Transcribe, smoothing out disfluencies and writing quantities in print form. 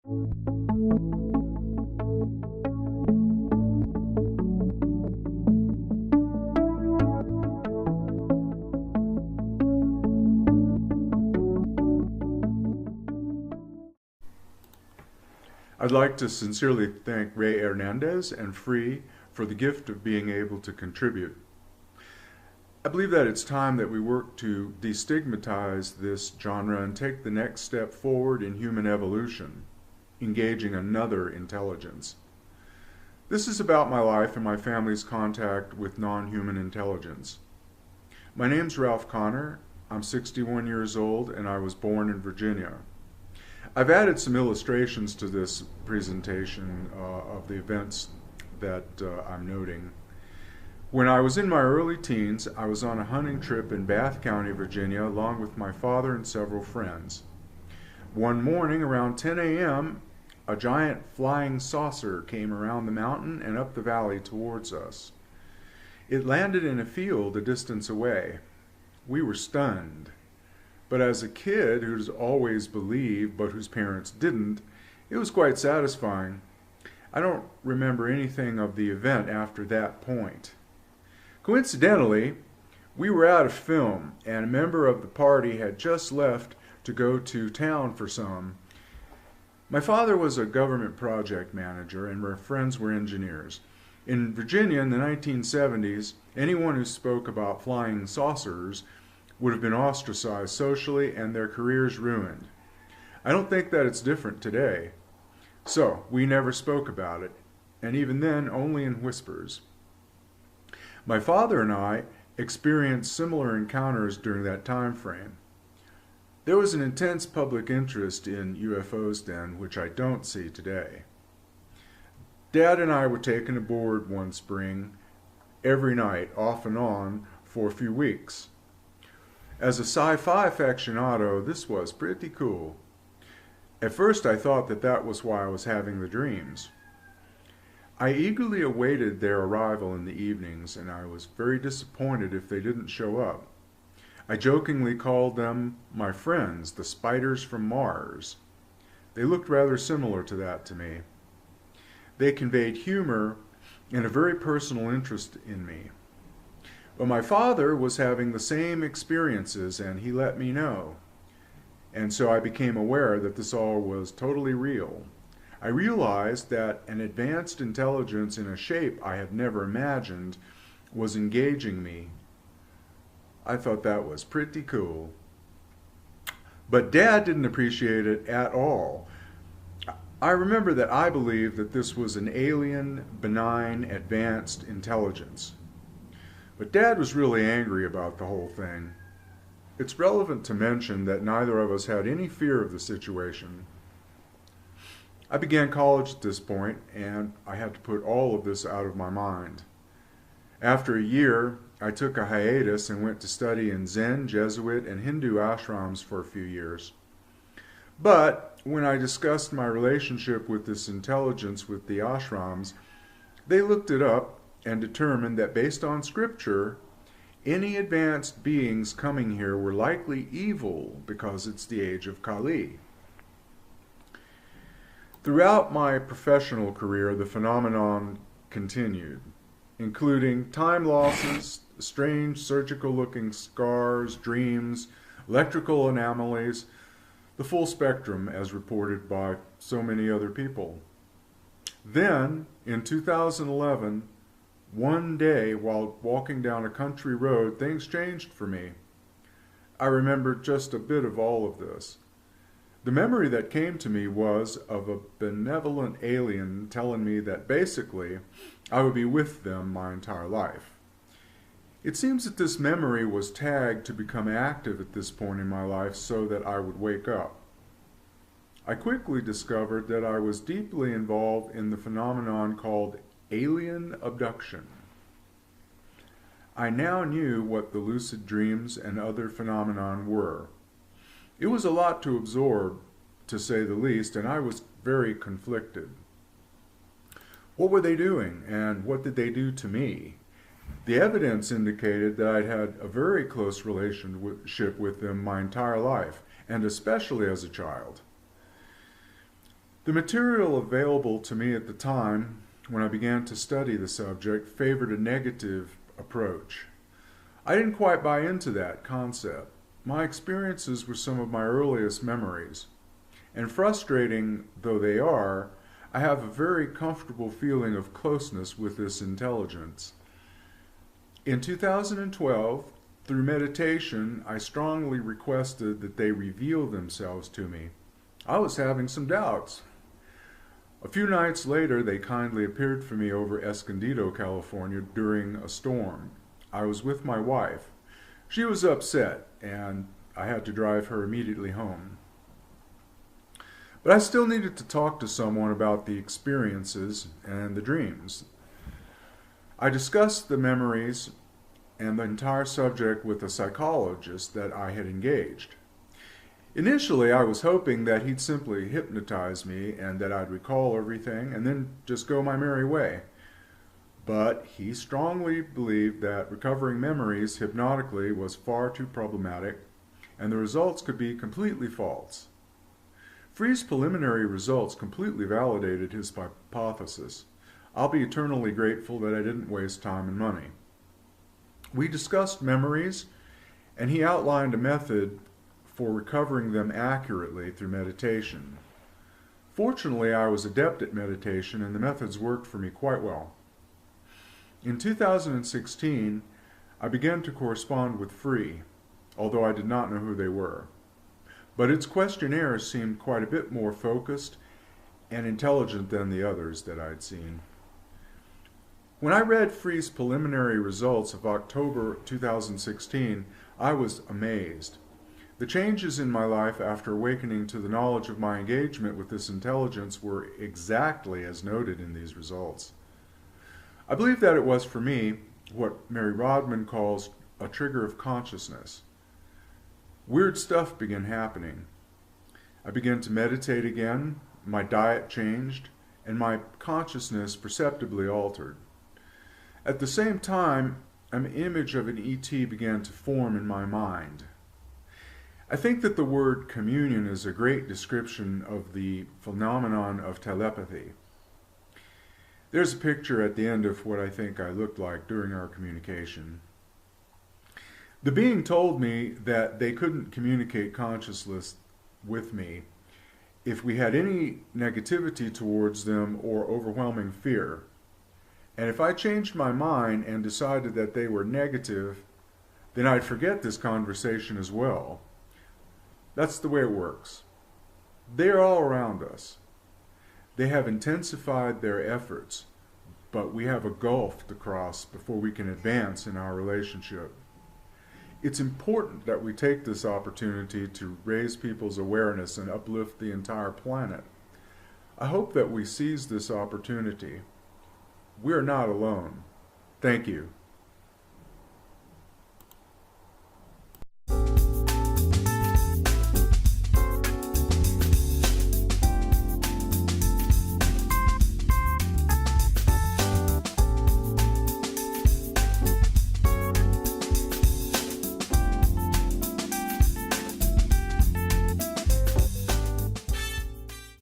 I'd like to sincerely thank Ray Hernandez and Free for the gift of being able to contribute. I believe that it's time that we work to destigmatize this genre and take the next step forward in human evolution, engaging another intelligence. This is about my life and my family's contact with non-human intelligence. My name's Ralph Connor. I'm 61 years old and I was born in Virginia. I've added some illustrations to this presentation of the events that I'm noting. When I was in my early teens, I was on a hunting trip in Bath County, Virginia, along with my father and several friends. One morning around 10 a.m., a giant flying saucer came around the mountain and up the valley towards us. It landed in a field a distance away. We were stunned. But as a kid who's always believed but whose parents didn't, it was quite satisfying. I don't remember anything of the event after that point. Coincidentally, we were out of film and a member of the party had just left to go to town for some. My father was a government project manager and my friends were engineers. In Virginia in the 1970s, anyone who spoke about flying saucers would have been ostracized socially and their careers ruined. I don't think that it's different today. So, we never spoke about it, and even then only in whispers. My father and I experienced similar encounters during that time frame. There was an intense public interest in UFOs then, which I don't see today. Dad and I were taken aboard one spring, every night, off and on, for a few weeks. As a sci-fi aficionado, this was pretty cool. At first I thought that that was why I was having the dreams. I eagerly awaited their arrival in the evenings, and I was very disappointed if they didn't show up. I jokingly called them my friends, the spiders from Mars. They looked rather similar to that to me. They conveyed humor and a very personal interest in me. But my father was having the same experiences and he let me know. And so I became aware that this all was totally real. I realized that an advanced intelligence in a shape I had never imagined was engaging me. I thought that was pretty cool. But Dad didn't appreciate it at all. I remember that I believed that this was an alien, benign, advanced intelligence. But Dad was really angry about the whole thing. It's relevant to mention that neither of us had any fear of the situation. I began college at this point, and I had to put all of this out of my mind. After a year, I took a hiatus and went to study in Zen, Jesuit, and Hindu ashrams for a few years. But when I discussed my relationship with this intelligence with the ashrams, they looked it up and determined that based on scripture, any advanced beings coming here were likely evil because it's the age of Kali. Throughout my professional career, the phenomenon continued, including time losses, strange surgical-looking scars, dreams, electrical anomalies, the full spectrum as reported by so many other people. Then, in 2011, one day while walking down a country road, things changed for me. I remember just a bit of all of this. The memory that came to me was of a benevolent alien telling me that basically I would be with them my entire life. It seems that this memory was tagged to become active at this point in my life so that I would wake up. I quickly discovered that I was deeply involved in the phenomenon called alien abduction. I now knew what the lucid dreams and other phenomenon were. It was a lot to absorb, to say the least, and I was very conflicted. What were they doing, and what did they do to me? The evidence indicated that I'd had a very close relationship with them my entire life, and especially as a child. The material available to me at the time, when I began to study the subject, favored a negative approach. I didn't quite buy into that concept. My experiences were some of my earliest memories, and frustrating though they are, I have a very comfortable feeling of closeness with this intelligence. In 2012, through meditation, I strongly requested that they reveal themselves to me. I was having some doubts. A few nights later, they kindly appeared for me over Escondido, California during a storm. I was with my wife. She was upset, and I had to drive her immediately home. But I still needed to talk to someone about the experiences and the dreams. I discussed the memories and the entire subject with a psychologist that I had engaged. Initially, I was hoping that he'd simply hypnotize me and that I'd recall everything and then just go my merry way. But he strongly believed that recovering memories hypnotically was far too problematic and the results could be completely false. Free's preliminary results completely validated his hypothesis. I'll be eternally grateful that I didn't waste time and money. We discussed memories, and he outlined a method for recovering them accurately through meditation. Fortunately, I was adept at meditation, and the methods worked for me quite well. In 2016, I began to correspond with Free, although I did not know who they were. But its questionnaires seemed quite a bit more focused and intelligent than the others that I'd seen. When I read Free's preliminary results of October 2016, I was amazed. The changes in my life after awakening to the knowledge of my engagement with this intelligence were exactly as noted in these results. I believe that it was for me what Mary Rodman calls a trigger of consciousness. Weird stuff began happening. I began to meditate again, my diet changed, and my consciousness perceptibly altered. At the same time, an image of an ET began to form in my mind. I think that the word communion is a great description of the phenomenon of telepathy. There's a picture at the end of what I think I looked like during our communication. The being told me that they couldn't communicate consciousness with me if we had any negativity towards them or overwhelming fear. And if I changed my mind and decided that they were negative, then I'd forget this conversation as well. That's the way it works. They're all around us. They have intensified their efforts, but we have a gulf to cross before we can advance in our relationship. It's important that we take this opportunity to raise people's awareness and uplift the entire planet. I hope that we seize this opportunity. We're not alone. Thank you.